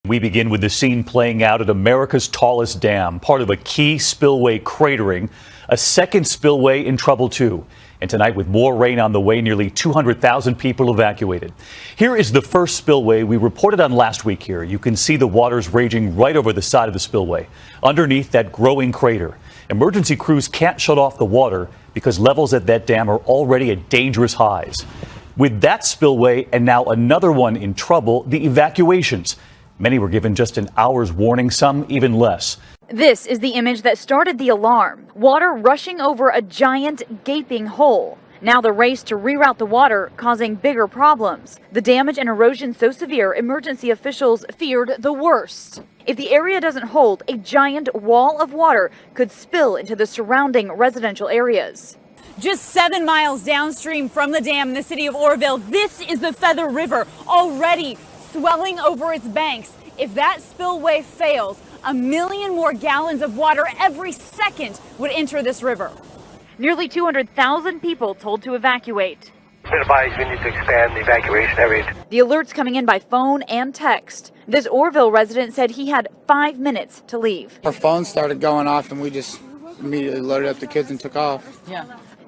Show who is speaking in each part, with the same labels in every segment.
Speaker 1: We begin with the scene playing out at America's tallest dam, part of a key spillway cratering. A second spillway in trouble, too. And tonight, with more rain on the way, nearly 200,000 people evacuated. Here is the first spillway we reported on last week here. You can see the waters raging right over the side of the spillway, underneath that growing crater. Emergency crews can't shut off the water because levels at that dam are already at dangerous highs. With that spillway and now another one in trouble, the evacuations. Many were given just an hour's warning, some even less.
Speaker 2: This is the image that started the alarm. Water rushing over a giant gaping hole. Now the race to reroute the water causing bigger problems. The damage and erosion so severe, emergency officials feared the worst. If the area doesn't hold, a giant wall of water could spill into the surrounding residential areas.
Speaker 3: Just 7 miles downstream from the dam in the city of Oroville, this is the Feather River, already swelling over its banks. If that spillway fails, 1 million more gallons of water every second would enter this river.
Speaker 2: Nearly 200,000 people told to evacuate.
Speaker 4: Advised we need to expand the evacuation area.
Speaker 2: The alerts coming in by phone and text. This Oroville resident said he had 5 minutes to leave.
Speaker 5: Our phone started going off and we just immediately loaded up the kids and took off.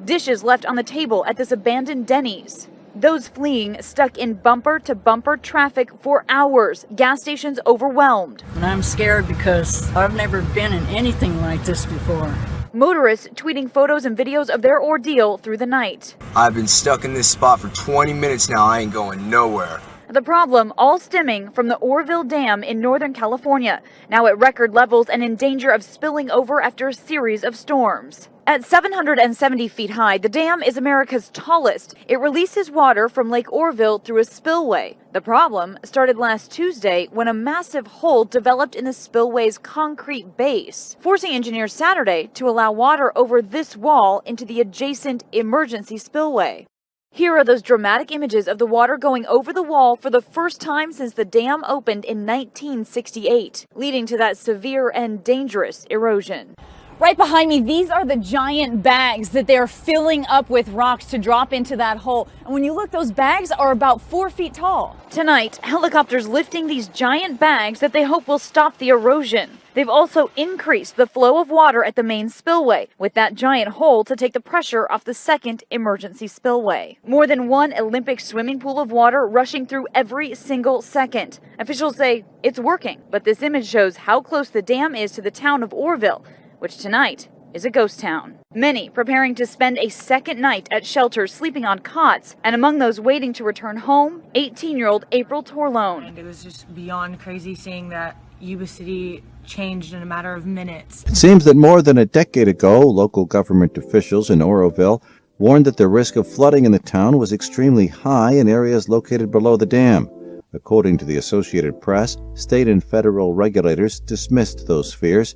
Speaker 2: Dishes left on the table at this abandoned Denny's. Those fleeing stuck in bumper-to-bumper traffic for hours. Gas stations overwhelmed.
Speaker 6: And I'm scared because I've never been in anything like this before.
Speaker 2: Motorists tweeting photos and videos of their ordeal through the night.
Speaker 7: I've been stuck in this spot for 20 minutes now. I ain't going nowhere.
Speaker 2: The problem all stemming from the Oroville Dam in Northern California, now at record levels and in danger of spilling over after a series of storms. At 770 feet high, the dam is America's tallest. It releases water from Lake Oroville through a spillway. The problem started last Tuesday when a massive hole developed in the spillway's concrete base, forcing engineers Saturday to allow water over this wall into the adjacent emergency spillway. Here are those dramatic images of the water going over the wall for the first time since the dam opened in 1968, leading to that severe and dangerous erosion.
Speaker 3: Right behind me, these are the giant bags that they're filling up with rocks to drop into that hole. And when you look, those bags are about 4 feet tall.
Speaker 2: Tonight, helicopters lifting these giant bags that they hope will stop the erosion. They've also increased the flow of water at the main spillway, with that giant hole to take the pressure off the second emergency spillway. More than one Olympic swimming pool of water rushing through every single second. Officials say it's working, but this image shows how close the dam is to the town of Oroville, which tonight is a ghost town. Many preparing to spend a second night at shelters, sleeping on cots, and among those waiting to return home, 18-year-old April Torlone.
Speaker 8: And it was just beyond crazy seeing that Yuba City changed in a matter of minutes.
Speaker 9: It seems that more than a decade ago, local government officials in Oroville warned that the risk of flooding in the town was extremely high in areas located below the dam. According to the Associated Press, state and federal regulators dismissed those fears.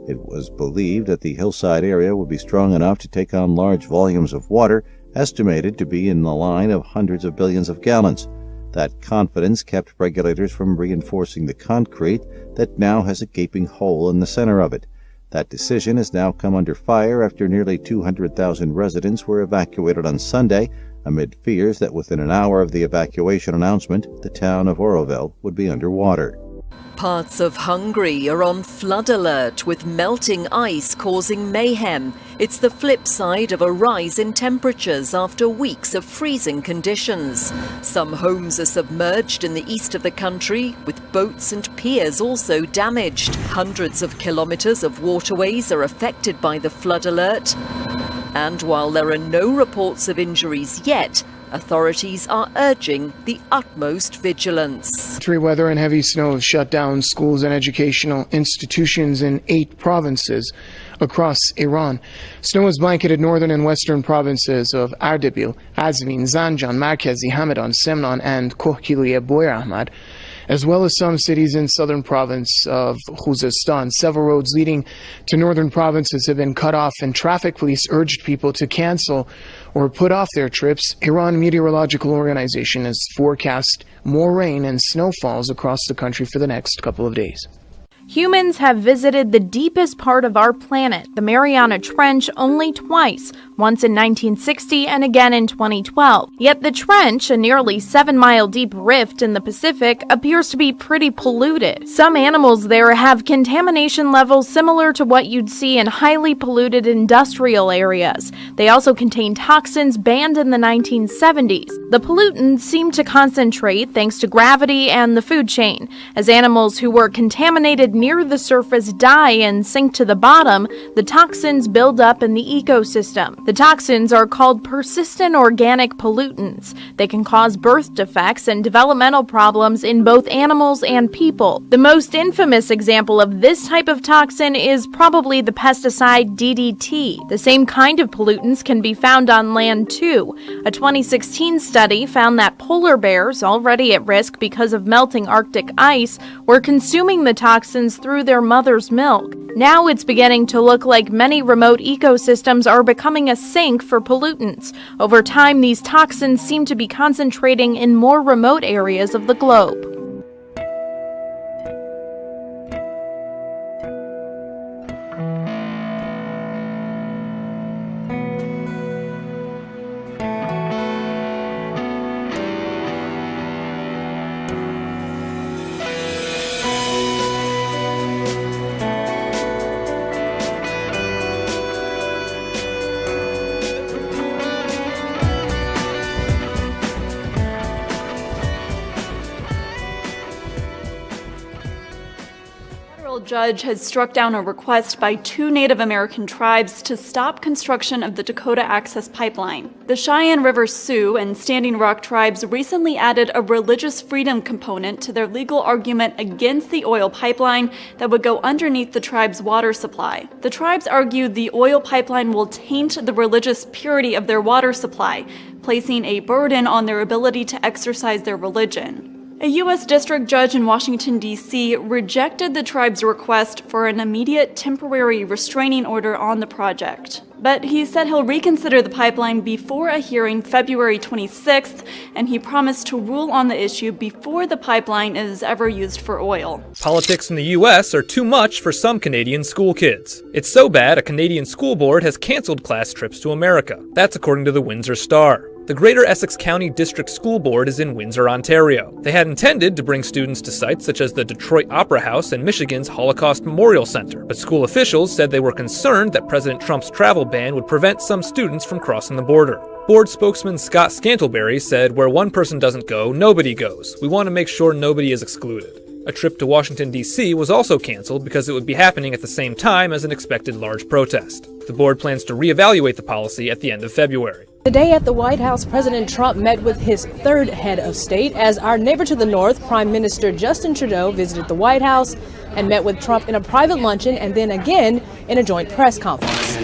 Speaker 9: It was believed that the hillside area would be strong enough to take on large volumes of water, estimated to be in the line of hundreds of billions of gallons. That confidence kept regulators from reinforcing the concrete that now has a gaping hole in the center of it. That decision has now come under fire after nearly 200,000 residents were evacuated on Sunday, amid fears that within an hour of the evacuation announcement, the town of Oroville would be underwater.
Speaker 10: Parts of Hungary are on flood alert, with melting ice causing mayhem. It's the flip side of a rise in temperatures after weeks of freezing conditions. Some homes are submerged in the east of the country, with boats and piers also damaged. Hundreds of kilometers of waterways are affected by the flood alert. And while there are no reports of injuries yet, authorities are urging the utmost vigilance.
Speaker 5: Extreme weather and heavy snow have shut down schools and educational institutions in 8 provinces across Iran. Snow has blanketed northern and western provinces of Ardabil, Azvin, Zanjan, Markazi, Hamadan, Semnan, and Kohkiliye Boyar Ahmad, as well as some cities in southern province of Khuzestan. Several roads leading to northern provinces have been cut off, and traffic police urged people to cancel or put off their trips. Iran Meteorological Organization has forecast more rain and snowfalls across the country for the next couple of days.
Speaker 11: Humans have visited the deepest part of our planet, the Mariana Trench, only twice, once in 1960 and again in 2012. Yet the trench, a nearly 7-mile deep rift in the Pacific, appears to be pretty polluted. Some animals there have contamination levels similar to what you'd see in highly polluted industrial areas. They also contain toxins banned in the 1970s. The pollutants seem to concentrate thanks to gravity and the food chain. As animals who were contaminated near the surface die and sink to the bottom, the toxins build up in the ecosystem. The toxins are called persistent organic pollutants. They can cause birth defects and developmental problems in both animals and people. The most infamous example of this type of toxin is probably the pesticide DDT. The same kind of pollutants can be found on land too. A 2016 study found that polar bears, already at risk because of melting Arctic ice, were consuming the toxins through their mother's milk. Now it's beginning to look like many remote ecosystems are becoming a sink for pollutants. Over time, these toxins seem to be concentrating in more remote areas of the globe.
Speaker 12: Judge has struck down a request by 2 Native American tribes to stop construction of the Dakota Access Pipeline. The Cheyenne River Sioux and Standing Rock tribes recently added a religious freedom component to their legal argument against the oil pipeline that would go underneath the tribe's water supply. The tribes argue the oil pipeline will taint the religious purity of their water supply, placing a burden on their ability to exercise their religion. A U.S. District Judge in Washington, D.C. rejected the tribe's request for an immediate temporary restraining order on the project. But he said he'll reconsider the pipeline before a hearing February 26th, and he promised to rule on the issue before the pipeline is ever used for oil.
Speaker 13: Politics in the U.S. are too much for some Canadian school kids. It's so bad a Canadian school board has canceled class trips to America. That's according to the Windsor Star. The Greater Essex County District School Board is in Windsor, Ontario. They had intended to bring students to sites such as the Detroit Opera House and Michigan's Holocaust Memorial Center, but school officials said they were concerned that President Trump's travel ban would prevent some students from crossing the border. Board spokesman Scott Scantlebury said, "Where one person doesn't go, nobody goes. We want to make sure nobody is excluded." A trip to Washington, D.C. was also canceled because it would be happening at the same time as an expected large protest. The board plans to reevaluate the policy at the end of February.
Speaker 14: Today at the White House, President Trump met with his third head of state as our neighbor to the north, Prime Minister Justin Trudeau, visited the White House and met with Trump in a private luncheon and then again in a joint press conference.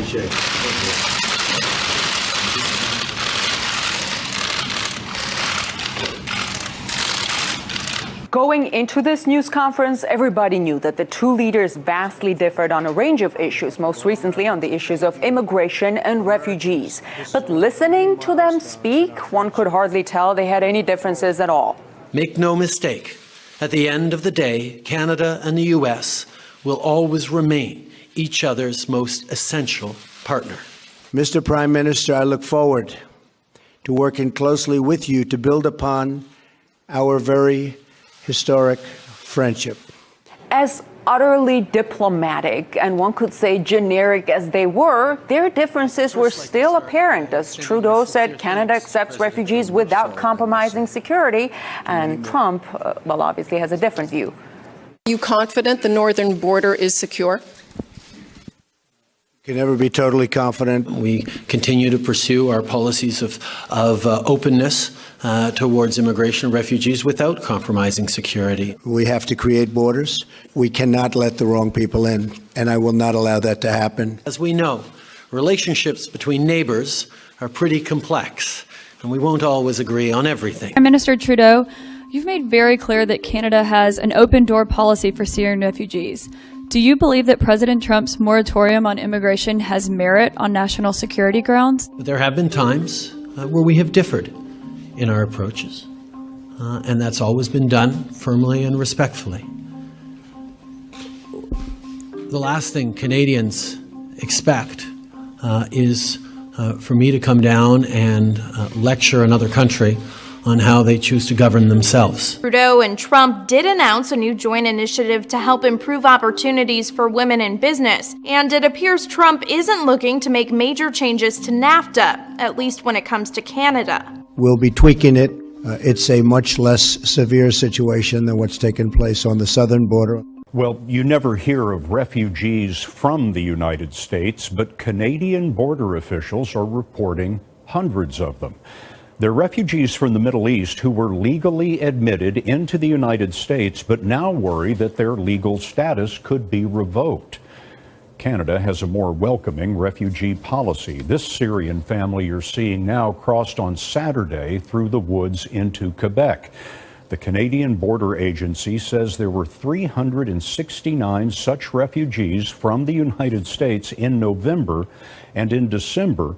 Speaker 15: Going into this news conference, everybody knew that the two leaders vastly differed on a range of issues, most recently on the issues of immigration and refugees. But listening to them speak, one could hardly tell they had any differences at all.
Speaker 16: Make no mistake, at the end of the day, Canada and the U.S. will always remain each other's most essential partner.
Speaker 17: Mr. Prime Minister, I look forward to working closely with you to build upon our very historic friendship.
Speaker 15: As utterly diplomatic and one could say generic as they were, their differences were still apparent as Trudeau said Canada accepts refugees without compromising security, and Trump, well, obviously has a different view.
Speaker 18: Are you confident the northern border is secure?
Speaker 17: Can never be totally confident.
Speaker 16: We continue to pursue our policies of openness towards immigration and refugees without compromising security.
Speaker 17: We have to create borders. We cannot let the wrong people in, and I will not allow that to happen.
Speaker 16: As we know, relationships between neighbors are pretty complex, and we won't always agree on everything.
Speaker 19: Prime Minister Trudeau, you've made very clear that Canada has an open door policy for Syrian refugees. Do you believe that President Trump's moratorium on immigration has merit on national security grounds?
Speaker 16: There have been times where we have differed in our approaches, and that's always been done firmly and respectfully. The last thing Canadians expect is for me to come down and lecture another country on how they choose to govern themselves.
Speaker 11: Trudeau and Trump did announce a new joint initiative to help improve opportunities for women in business, and it appears Trump isn't looking to make major changes to NAFTA, at least when it comes to Canada.
Speaker 17: We'll be tweaking it. It's a much less severe situation than what's taken place on the southern border.
Speaker 20: Well, you never hear of refugees from the United States, but Canadian border officials are reporting hundreds of them. They're refugees from the Middle East who were legally admitted into the United States, but now worry that their legal status could be revoked. Canada has a more welcoming refugee policy. This Syrian family you're seeing now crossed on Saturday through the woods into Quebec. The Canadian Border Agency says there were 369 such refugees from the United States in November, and in December,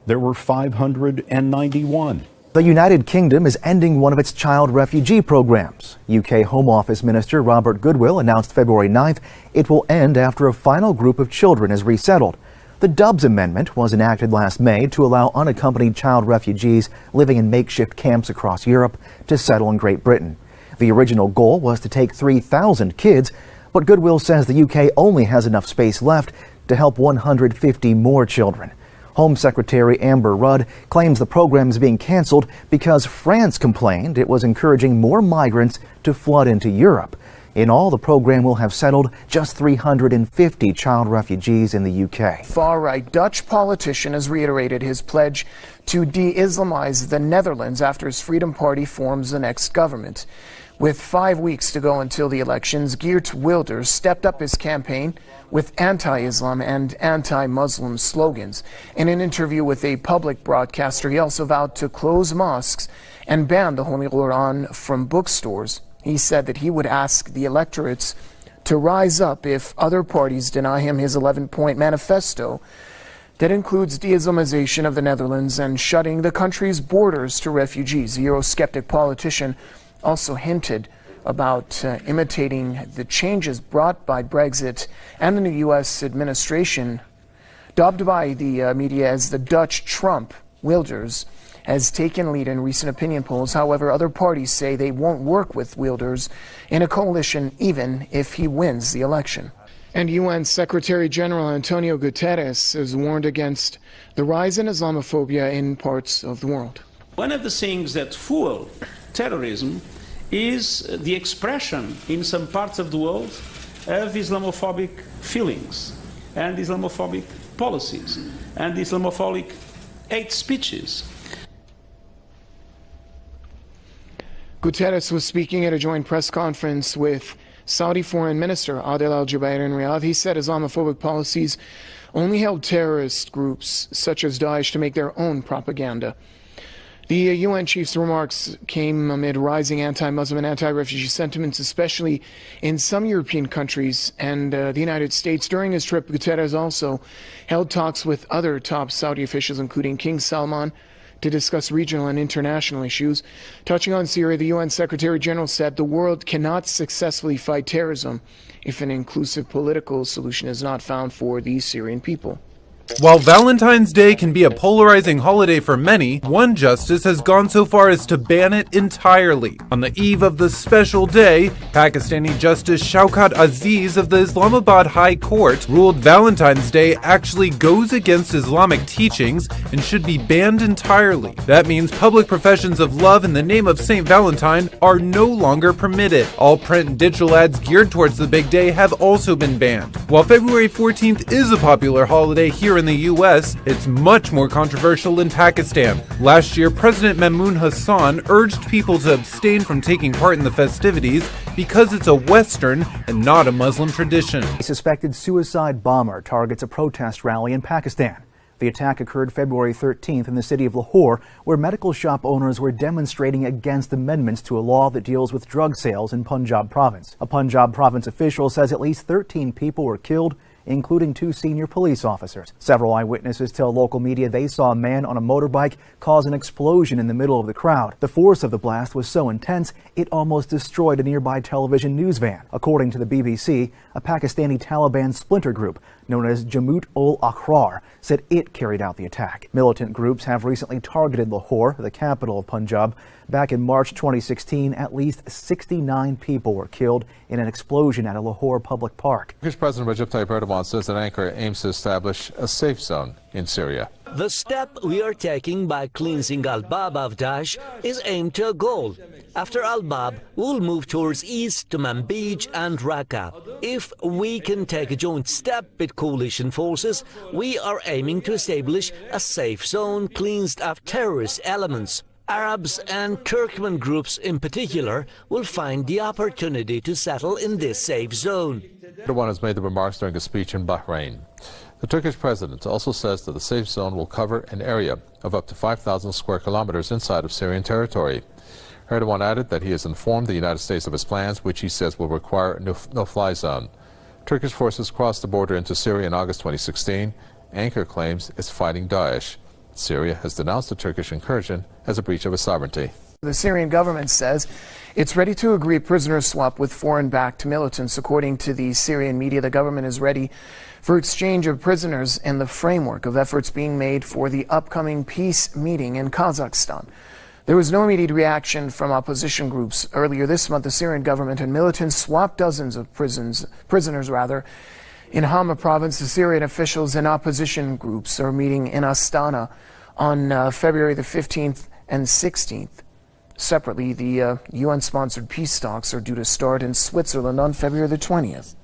Speaker 20: there were 591.
Speaker 21: The United Kingdom is ending one of its child refugee programs. UK Home Office Minister Robert Goodwill announced February 9th it will end after a final group of children is resettled. The Dubs Amendment was enacted last May to allow unaccompanied child refugees living in makeshift camps across Europe to settle in Great Britain. The original goal was to take 3,000 kids, but Goodwill says the UK only has enough space left to help 150 more children. Home Secretary Amber Rudd claims the program is being canceled because France complained it was encouraging more migrants to flood into Europe. In all, the program will have settled just 350 child refugees in the UK.
Speaker 5: Far-right Dutch politician has reiterated his pledge to de-Islamize the Netherlands after his Freedom Party forms the next government. With 5 weeks to go until the elections, Geert Wilders stepped up his campaign with anti-Islam and anti-Muslim slogans. In an interview with a public broadcaster, he also vowed to close mosques and ban the Holy Quran from bookstores. He said that he would ask the electorates to rise up if other parties deny him his 11-point manifesto that includes de-Islamization of the Netherlands and shutting the country's borders to refugees. The Eurosceptic politician also hinted about imitating the changes brought by Brexit and the new U.S. administration. Dubbed by the media as the Dutch Trump, Wilders has taken lead in recent opinion polls. However, other parties say they won't work with Wilders in a coalition even if he wins the election. And UN Secretary General Antonio Guterres has warned against the rise in Islamophobia in parts of the world.
Speaker 22: One of the things that fuel terrorism is the expression in some parts of the world of Islamophobic feelings and Islamophobic policies and Islamophobic hate speeches.
Speaker 5: Guterres was speaking at a joint press conference with Saudi Foreign Minister Adel Al-Jubeir in Riyadh. He said Islamophobic policies only help terrorist groups such as Daesh to make their own propaganda. The UN chief's remarks came amid rising anti-Muslim and anti-refugee sentiments, especially in some European countries and the United States. During his trip, Guterres also held talks with other top Saudi officials, including King Salman, to discuss regional and international issues. Touching on Syria, the UN Secretary General said the world cannot successfully fight terrorism if an inclusive political solution is not found for the Syrian people.
Speaker 23: While Valentine's Day can be a polarizing holiday for many, one justice has gone so far as to ban it entirely. On the eve of the special day, Pakistani Justice Shaukat Aziz of the Islamabad High Court ruled Valentine's Day actually goes against Islamic teachings and should be banned entirely. That means public professions of love in the name of St. Valentine are no longer permitted. All print and digital ads geared towards the big day have also been banned. While February 14th is a popular holiday here in the US, it's much more controversial in Pakistan. Last year, President Mamoon Hassan urged people to abstain from taking part in the festivities because it's a Western and not a Muslim tradition.
Speaker 21: A suspected suicide bomber targets a protest rally in Pakistan. The attack occurred February 13th in the city of Lahore, where medical shop owners were demonstrating against amendments to a law that deals with drug sales in Punjab province. A Punjab province official says at least 13 people were killed including 2 senior police officers. Several eyewitnesses tell local media they saw a man on a motorbike cause an explosion in the middle of the crowd. The force of the blast was so intense, it almost destroyed a nearby television news van. According to the BBC, a Pakistani Taliban splinter group known as Jamaat-ul-Ahrar said it carried out the attack. Militant groups have recently targeted Lahore, the capital of Punjab. Back in March 2016, at least 69 people were killed in an explosion at a Lahore public park.
Speaker 1: Turkish President Recep Tayyip Erdogan says that Ankara aims to establish a safe zone in Syria.
Speaker 4: The step we are taking by cleansing Al-Bab of Daesh is aimed to a goal. After Al-Bab, we'll move towards east to Manbij and Raqqa. If we can take a joint step with coalition forces, we are aiming to establish a safe zone cleansed of terrorist elements. Arabs and Turkmen groups in particular will find the opportunity to settle in this safe zone.
Speaker 1: Erdogan has made the remarks during a speech in Bahrain. The Turkish president also says that the safe zone will cover an area of up to 5,000 square kilometers inside of Syrian territory. Erdogan added that he has informed the United States of his plans, which he says will require a no-fly zone. Turkish forces crossed the border into Syria in August 2016. Ankara claims it's fighting Daesh. Syria has denounced the Turkish incursion as a breach of its sovereignty.
Speaker 5: The Syrian government says it's ready to agree prisoner swap with foreign-backed militants. According to the Syrian media, the government is ready for exchange of prisoners in the framework of efforts being made for the upcoming peace meeting in Kazakhstan. There was no immediate reaction from opposition groups. Earlier this month, the Syrian government and militants swapped dozens of prisoners in Hama province. The Syrian officials and opposition groups are meeting in Astana on February the 15th and 16th. Separately, the UN-sponsored peace talks are due to start in Switzerland on February the 20th.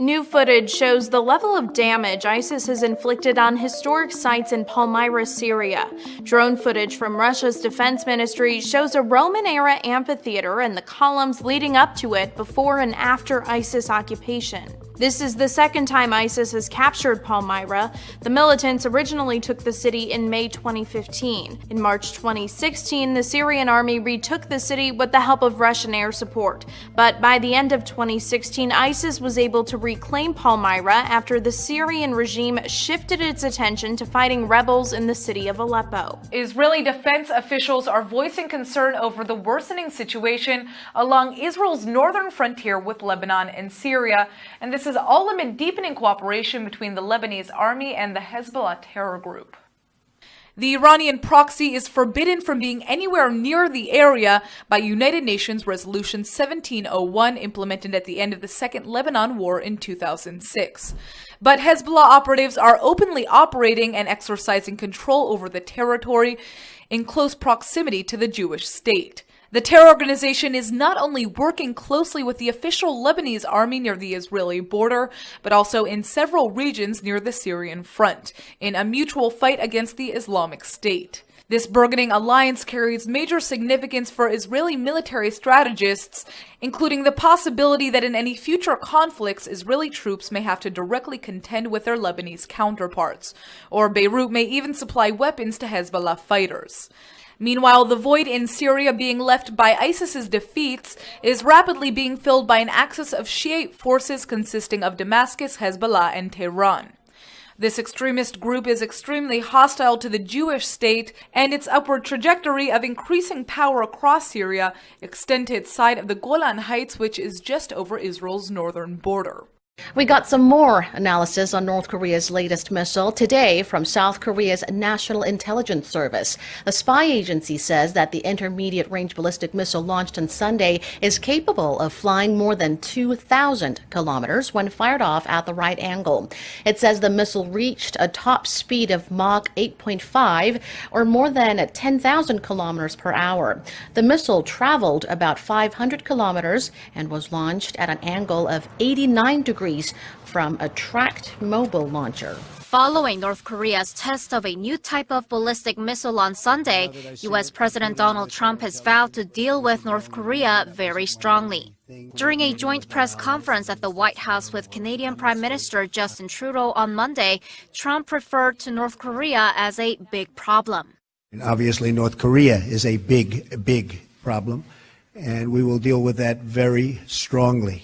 Speaker 11: New footage shows the level of damage ISIS has inflicted on historic sites in Palmyra, Syria. Drone footage from Russia's defense ministry shows a Roman-era amphitheater and the columns leading up to it before and after ISIS occupation. This is the second time ISIS has captured Palmyra. The militants originally took the city in May 2015. In March 2016, the Syrian army retook the city with the help of Russian air support. But by the end of 2016, ISIS was able to reclaim Palmyra after the Syrian regime shifted its attention to fighting rebels in the city of Aleppo.
Speaker 3: Israeli defense officials are voicing concern over the worsening situation along Israel's northern frontier with Lebanon and Syria, and this is all amid deepening cooperation between the Lebanese army and the Hezbollah terror group. The Iranian proxy is forbidden from being anywhere near the area by United Nations Resolution 1701, implemented at the end of the Second Lebanon War in 2006. But Hezbollah operatives are openly operating and exercising control over the territory in close proximity to the Jewish state. The terror organization is not only working closely with the official Lebanese army near the Israeli border, but also in several regions near the Syrian front, in a mutual fight against the Islamic State. This burgeoning alliance carries major significance for Israeli military strategists, including the possibility that in any future conflicts, Israeli troops may have to directly contend with their Lebanese counterparts, or Beirut may even supply weapons to Hezbollah fighters. Meanwhile, the void in Syria being left by ISIS's defeats is rapidly being filled by an axis of Shiite forces consisting of Damascus, Hezbollah, and Tehran. This extremist group is extremely hostile to the Jewish state, and its upward trajectory of increasing power across Syria extend to its side of the Golan Heights, which is just over Israel's northern border.
Speaker 6: We got some more analysis on North Korea's latest missile today from South Korea's National Intelligence Service. A spy agency says that the intermediate-range ballistic missile launched on Sunday is capable of flying more than 2,000 kilometers when fired off at the right angle. It says the missile reached a top speed of Mach 8.5, or more than 10,000 kilometers per hour. The missile traveled about 500 kilometers and was launched at an angle of 89 degrees from a tracked mobile launcher.
Speaker 24: Following North Korea's test of a new type of ballistic missile on Sunday, U.S. President Donald Trump has vowed to deal with North Korea very strongly. During a joint press conference at the White House with Canadian Prime Minister Justin Trudeau on Monday, Trump referred to North Korea as a big problem.
Speaker 17: And obviously, North Korea is a big problem, and we will deal with that very strongly.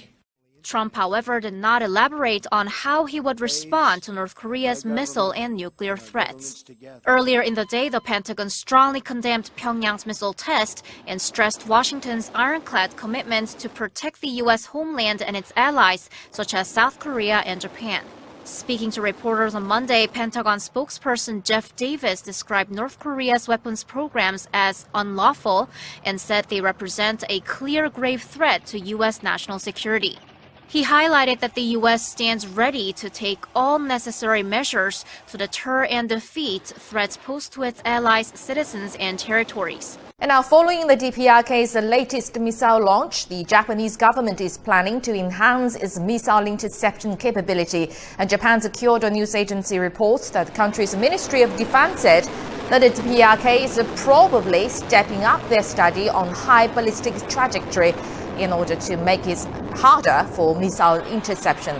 Speaker 24: Trump, however, did not elaborate on how he would respond to North Korea's missile and nuclear threats. Earlier in the day, the Pentagon strongly condemned Pyongyang's missile test and stressed Washington's ironclad commitment to protect the U.S. homeland and its allies, such as South Korea and Japan. Speaking to reporters on Monday, Pentagon spokesperson Jeff Davis described North Korea's weapons programs as unlawful and said they represent a clear grave threat to U.S. national security. He highlighted that the U.S. stands ready to take all necessary measures to deter and defeat threats posed to its allies, citizens, and territories.
Speaker 2: And now, following the DPRK's latest missile launch, the Japanese government is planning to enhance its missile interception capability. And Japan's Kyodo News Agency reports that the country's Ministry of Defense said that the DPRK is probably stepping up their study on high ballistic trajectory in order to make it harder for missile interception.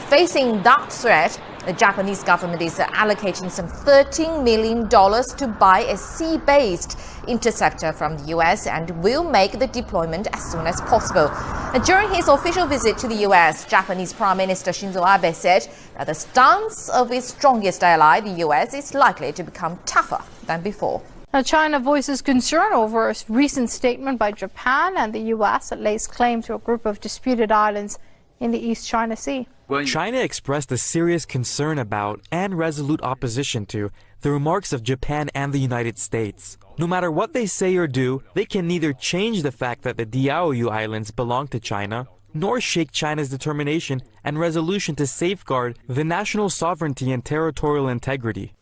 Speaker 2: Facing that threat, the Japanese government is allocating some $13 million to buy a sea-based interceptor from the U.S. and will make the deployment as soon as possible. During his official visit to the U.S., Japanese Prime Minister Shinzo Abe said that the stance of its strongest ally, the U.S., is likely to become tougher than before.
Speaker 7: Now, China voices concern over a recent statement by Japan and the U.S. that lays claim to a group of disputed islands in the East China Sea.
Speaker 8: China expressed a serious concern about and resolute opposition to the remarks of Japan and the United States. No matter what they say or do, they can neither change the fact that the Diaoyu Islands belong to China, nor shake China's determination and resolution to safeguard the national sovereignty and territorial integrity.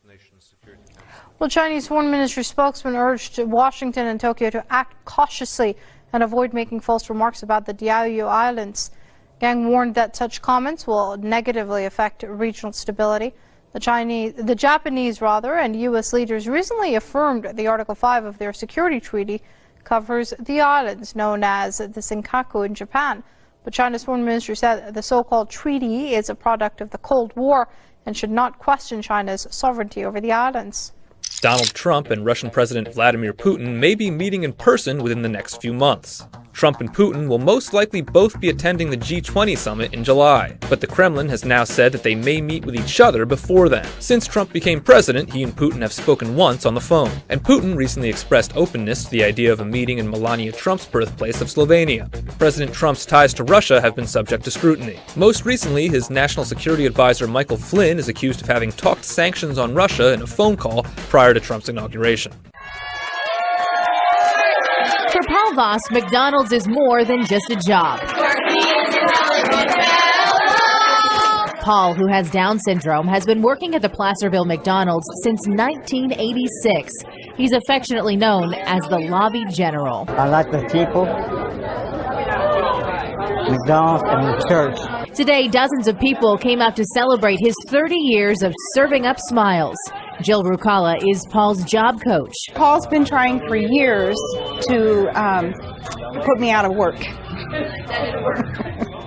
Speaker 7: Well, Chinese Foreign Ministry spokesman urged Washington and Tokyo to act cautiously and avoid making false remarks about the Diaoyu Islands. Gang warned that such comments will negatively affect regional stability. The Japanese and U.S. leaders recently affirmed the Article 5 of their security treaty covers the islands known as the Senkaku in Japan. But China's foreign ministry said the so-called treaty is a product of the Cold War and should not question China's sovereignty over the islands.
Speaker 13: Donald Trump and Russian President Vladimir Putin may be meeting in person within the next few months. Trump and Putin will most likely both be attending the G20 summit in July, but the Kremlin has now said that they may meet with each other before then. Since Trump became president, he and Putin have spoken once on the phone, and Putin recently expressed openness to the idea of a meeting in Melania Trump's birthplace of Slovenia. President Trump's ties to Russia have been subject to scrutiny. Most recently, his national security advisor Michael Flynn is accused of having talked sanctions on Russia in a phone call prior to Trump's inauguration.
Speaker 9: For Paul Voss, McDonald's is more than just a job. Paul, who has Down syndrome, has been working at the Placerville McDonald's since 1986. He's affectionately known as the Lobby General.
Speaker 25: I like the people, McDonald's, and the church.
Speaker 9: Today, dozens of people came out to celebrate his 30 years of serving up smiles. Jill Rucala is Paul's job coach.
Speaker 26: Paul's been trying for years to put me out of work.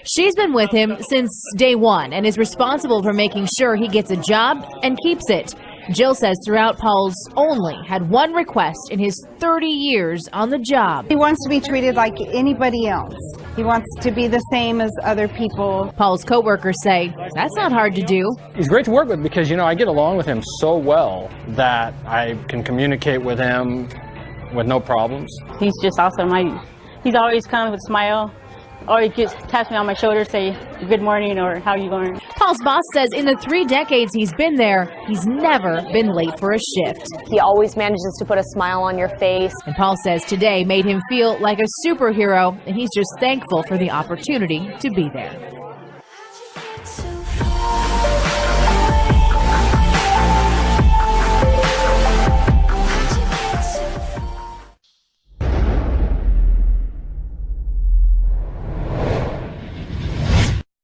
Speaker 9: She's been with him since day one and is responsible for making sure he gets a job and keeps it. Jill says throughout, Paul's only had one request in his 30 years on the job.
Speaker 26: He wants to be treated like anybody else. He wants to be the same as other people.
Speaker 9: Paul's co-workers say that's not hard to do.
Speaker 27: He's great to work with because, I get along with him so well that I can communicate with him with no problems.
Speaker 28: He's just awesome. He's always kind of with a smile. Or he just taps me on my shoulder, say, good morning, or how you going?
Speaker 9: Paul's boss says in the 3 decades he's been there, he's never been late for a shift.
Speaker 29: He always manages to put a smile on your face.
Speaker 9: And Paul says today made him feel like a superhero, and he's just thankful for the opportunity to be there.